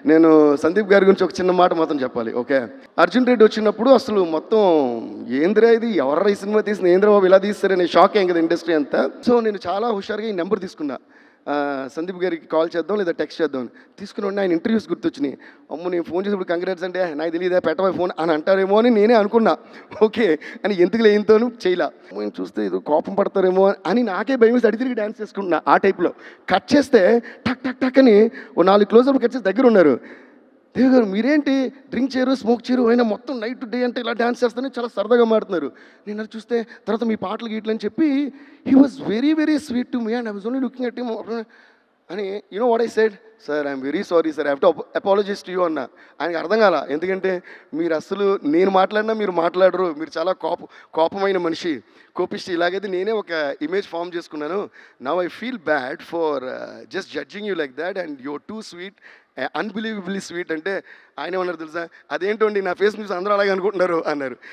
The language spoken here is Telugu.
నేను సందీప్ గారి గురించి ఒక చిన్న మాట మాత్రం చెప్పాలి. ఓకే, అర్జున్ రెడ్డి వచ్చినప్పుడు అసలు మొత్తం ఏంద్రా ఇది, ఎవర్రా ఈ సినిమా తీసిన, ఏంద్రా బాబు ఇలా తీస్తారనే షాక్ అయ్యింది కదా ఇండస్ట్రీ అంతా. సో నేను చాలా హుషారుగా ఈ నెంబర్ తీసుకున్నా, సందీప్ గారికి కాల్ చేద్దాం లేదా టెక్స్ట్ చేద్దాం అని. తీసుకుని ఉండి ఆయన ఇంటర్వ్యూస్ గుర్తొచ్చినాయి. అమ్మ నేను ఫోన్ చేసినప్పుడు కంగ్రాట్స్ అంటే నాకు తెలియదా పెట్టబోయే ఫోన్ అని అంటారేమో అని నేనే అనుకున్నా. ఓకే అని ఎందుకు లేనితోనూ చేయలా. నేను చూస్తే ఇది కోపం పడతారేమో అని నాకే భయం వేసి అడిగి తిరిగి డ్యాన్స్ చేసుకుంటున్నా ఆ టైప్లో. కట్ చేస్తే టక్ టక్ టక్ అని ఓ 4 క్లోజప్ కట్ చేసి దగ్గర ఉన్నారు. దేవ్ గారు మీరేంటి డ్రింక్ చేయరు, స్మోక్ చేయరు, అయినా మొత్తం నైట్ డే అంటే ఇలా డ్యాన్స్ చేస్తానే చాలా సరదాగా మాడుతున్నారు. నేను అది చూస్తే తర్వాత మీ పాటలు గీట్లు అని చెప్పి he was very very sweet to me and I was only looking at him అని. You know what I said, sir I'm very sorry sir, I have to apologize to you అన్న. ఆయనకి అర్థం కాల, ఎందుకంటే మీరు అసలు నేను మాట్లాడినా మీరు మాట్లాడరు, మీరు చాలా కోపమైన మనిషి, కోపిష్టి. ఇలాగైతే నేనే ఒక ఇమేజ్ ఫామ్ చేసుకున్నాను. Now I feel bad for just judging you like that and your two sweet, unbelievably sweet అంటే ఆయన ఏమన్నారు తెలుసా, అదేంటండి నా ఫేస్ చూసి అందరూ అలాగే అనుకుంటున్నారు అన్నారు.